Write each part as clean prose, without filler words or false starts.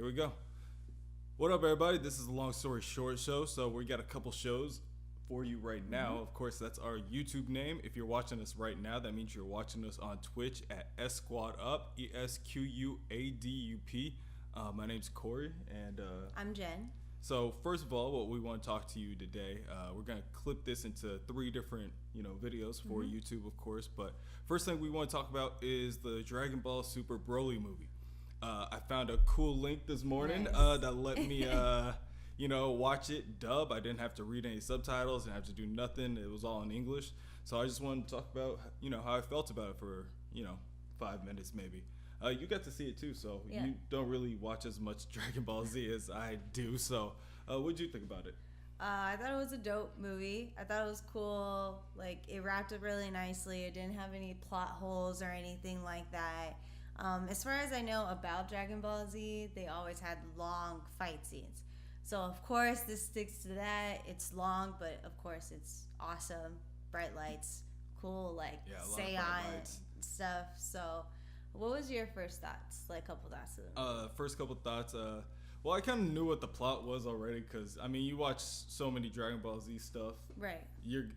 Here we go. What up, everybody? This is a long story short show. So we got a couple shows for you right now. Of course, that's our YouTube name. If you're watching us right now, that means you're watching us on Twitch at Esquadup, ESQUADUP. My name's Corey, and I'm Jen. so first of all, what we want to talk to you today, we're gonna clip this into three different, videos for YouTube, of course. But first thing we want to talk about is the Dragon Ball Super Broly movie. I found a cool link this morning Nice. that let me, watch it dub. I didn't have to read any subtitles, didn't have to do nothing. It was all in English. So I just wanted to talk about, how I felt about it for, 5 minutes maybe. You got to see it too, so Yeah. you don't really watch as much Dragon Ball Z as I do. So, what'd you think about it? I thought it was a dope movie. I thought it was cool. Like, it wrapped up really nicely. It didn't have any plot holes or anything like that. As far as I know about Dragon Ball Z, they always had long fight scenes. So, of course, this sticks to that. It's long, but of course, it's awesome. Bright lights, cool, like, Yeah, a lot of bright lights. stuff. So, what was your first thoughts? Like, couple thoughts of the movie? First couple thoughts. Well, I kind of knew what the plot was already because you watch so many Dragon Ball Z stuff. Right.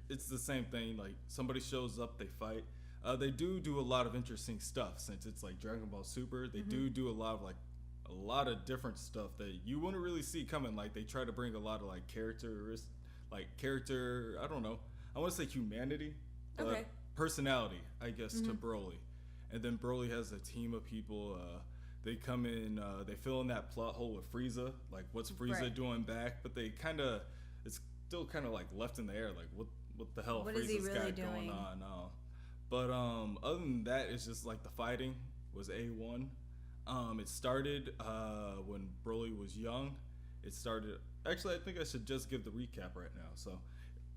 It's the same thing. Like somebody shows up, they fight. They do a lot of interesting stuff since it's like Dragon Ball Super. They do a lot of different stuff that you wouldn't really see coming. Like they try to bring a lot of like character. I don't know. I want to say humanity, but Okay. personality, I guess, to Broly. And then Broly has a team of people. They come in, they fill in that plot hole with Frieza. Like, what's Frieza Right. doing back? But they it's still kind of like left in the air. Like, what the hell What Frieza's is he really got doing? going on? But other than that, it's just like the fighting was A1. It started when Broly was young. It started. Actually, I think I should just give the recap right now. So,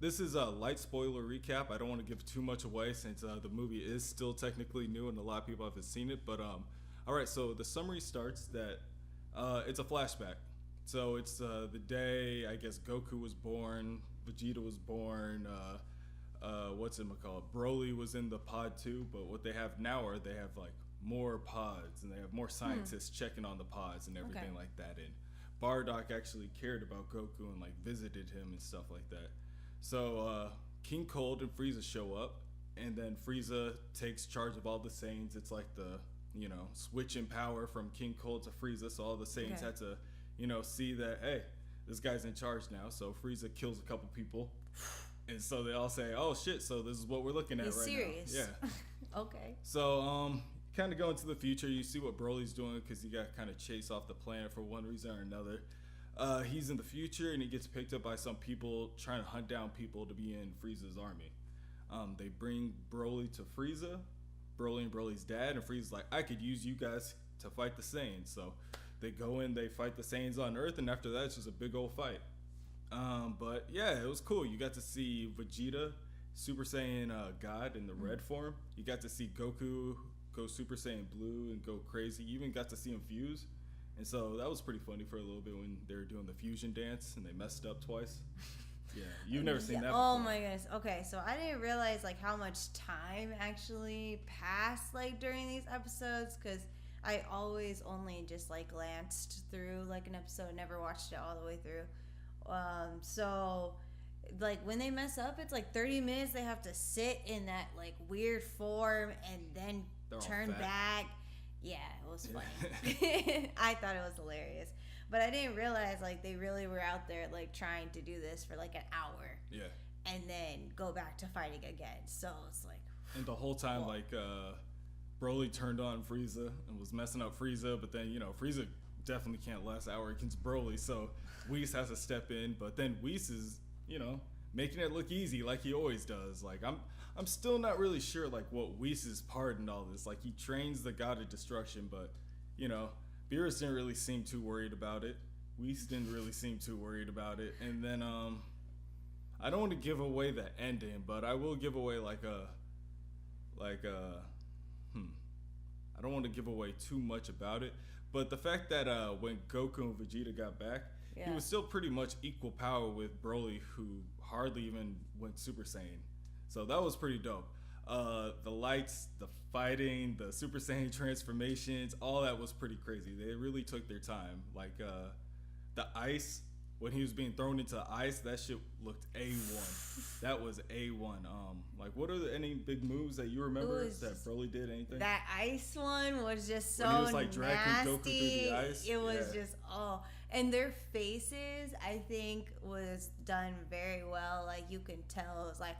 this is a light spoiler recap. I don't want to give too much away since the movie is still technically new and a lot of people haven't seen it. But all right. So the summary starts that it's a flashback. So it's the day I guess Goku was born, Vegeta was born. What's it called? Broly was in the pod too. But what they have now are they have like more pods and they have more scientists checking on the pods and everything Okay. like that. And Bardock actually cared about Goku and like visited him and stuff like that. So King Cold and Frieza show up, and then Frieza takes charge of all the Saiyans. It's like the switch in power from King Cold to Frieza. So all the Saiyans Okay. had to see that hey, this guy's in charge now. So Frieza kills a couple people, and so they all say, oh shit, so this is what we're looking at He's right serious. now. Yeah. Okay. So kind of go into the future. You see what Broly's doing because he got kind of chased off the planet for one reason or another. He's in the future and he gets picked up by some people trying to hunt down people to be in Frieza's army. They bring Broly to Frieza, Broly and Broly's dad, and Frieza's like, I could use you guys to fight the Saiyans. So they go in, they fight the Saiyans on Earth, and after that, it's just a big old fight. But yeah, it was cool. You got to see Vegeta, Super Saiyan God in the red form. You got to see Goku go Super Saiyan Blue and go crazy. You even got to see him fuse. And so that was pretty funny for a little bit when they were doing the fusion dance and they messed up twice. Yeah, you've never seen that before. Oh my goodness. Okay, so I didn't realize like how much time actually passed like during these episodes because I always only just like glanced through like an episode, never watched it all the way through. So like when they mess up, it's like 30 minutes. They have to sit in that like weird form and then They're all turn fat. back. Yeah, it was funny. I thought it was hilarious. But I didn't realize like they really were out there like trying to do this for like an hour Yeah. and then go back to fighting again. So it's like And the whole time, Cool. like, Broly turned on Frieza and was messing up Frieza, but then, Frieza definitely can't last hour against Broly, so Whis has to step in, but then Whis is, making it look easy like he always does. Like, I'm still not really sure, like, what Whis' part in all this. Like, he trains the God of Destruction, but, Beerus didn't really seem too worried about it. Whis didn't really seem too worried about it. And then, I don't want to give away the ending, but I will give away, I don't want to give away too much about it, but the fact that when Goku and Vegeta got back, he Yeah. was still pretty much equal power with Broly, who hardly even went Super Saiyan. So that was pretty dope. The lights, the fighting, the Super Saiyan transformations, all that was pretty crazy. They really took their time. Like the ice, when he was being thrown into the ice, that shit looked A1. That was A1. Like, what are any big moves that you remember that Broly did? Anything? That ice one was just so when he was like dragging nasty. Goku through the ice. It was just and their faces, I think, was done very well. Like you can tell, it was like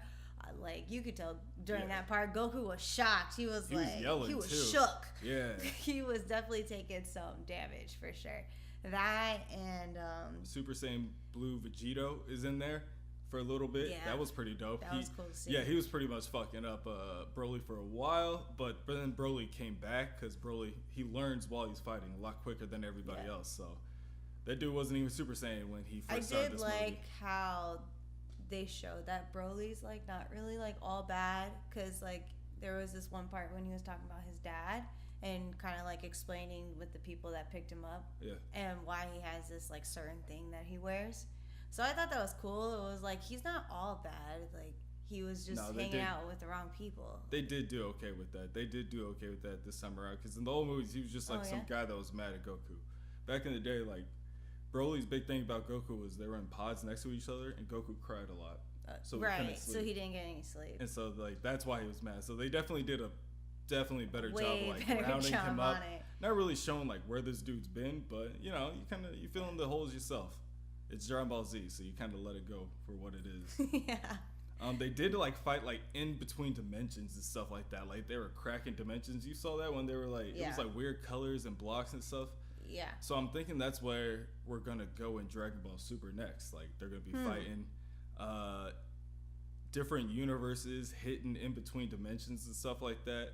you could tell during that part, Goku was shocked. He was yelling, he was too. shook. Yeah, he was definitely taking some damage for sure. That and Super Saiyan Blue Vegito is in there for a little bit. Yeah, that was pretty dope. That was cool to see. Yeah, he was pretty much fucking up Broly for a while, but then Broly came back because Broly, he learns while he's fighting a lot quicker than everybody else. So that dude wasn't even Super Saiyan when he first started this movie. I did like how they showed that Broly's like not really like all bad, because like there was this one part when he was talking about his dad and kind of like explaining with the people that picked him up and why he has this like certain thing that he wears. So I thought that was cool. It was like he's not all bad. Like he was just hanging out with the wrong people. They did do okay with that. They did do okay with that this time around, because in the old movies he was just like some guy that was mad at Goku. Back in the day, like Broly's big thing about Goku was they were in pods next to each other and Goku cried a lot. So right, so he didn't get any sleep. And so like that's why he was mad. So they definitely did a better job of like rounding him up. Not really showing like where this dude's been, but you know, you fill in the holes yourself. It's Dragon Ball Z, so you kind of let it go for what it is. Yeah. They did like fight like in between dimensions and stuff like that. Like they were cracking dimensions. You saw that when they were like it was like weird colors and blocks and stuff. Yeah. So I'm thinking that's where we're gonna go in Dragon Ball Super next. Like they're gonna be fighting different universes, hitting in between dimensions and stuff like that.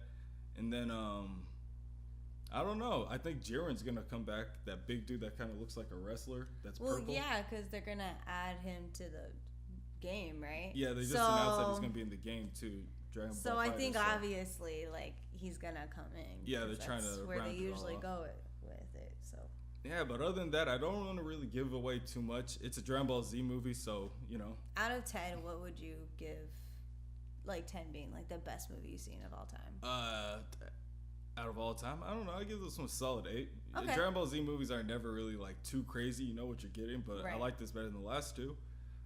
And then I don't know. I think Jiren's gonna come back. That big dude that kind of looks like a wrestler. That's purple. Well, yeah, because they're gonna add him to the game, right? Yeah, they just announced that he's gonna be in the game too. Dragon Ball. So I think obviously, like he's gonna come in. Yeah, they're trying to where round they it usually all off. go with it. So. Yeah, but other than that, I don't want to really give away too much. It's a Dragon Ball Z movie, so you know. Out of 10, what would you give? Like 10 being like the best movie you've seen of all time. Out of all time, I don't know. I give this one a solid 8. Okay. Dragon Ball Z movies are never really like too crazy. You know what you're getting, but I like this better than the last two.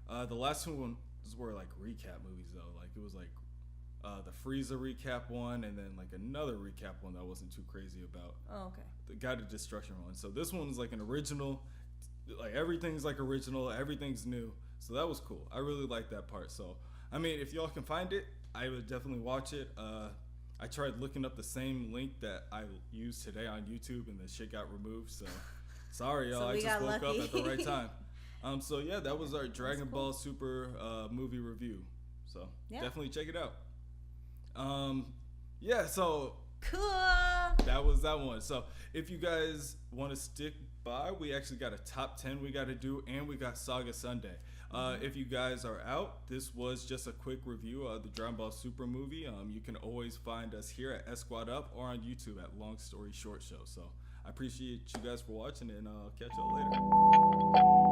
The last two ones were like recap movies though. Like it was like the Frieza recap one, and then like another recap one that I wasn't too crazy about. Oh, okay. The Guide to Destruction one. So this one's like an original. Like everything's like original. Everything's new. So that was cool. I really like that part. So I mean, if y'all can find it, I would definitely watch it. I tried looking up the same link that I used today on YouTube, and the shit got removed. So sorry, y'all. So I just woke lucky. up at the right time. So yeah, that was our Dragon Ball Super movie review. So definitely check it out. Yeah, so cool. That was that one. So if you guys want to stick by, we actually got a top 10 we got to do, and we got Saga Sunday. If you guys are out, this was just a quick review of the Dragon Ball Super movie. You can always find us here at S Squad Up or on YouTube at Long Story Short Show. So I appreciate you guys for watching, and I'll catch y'all later.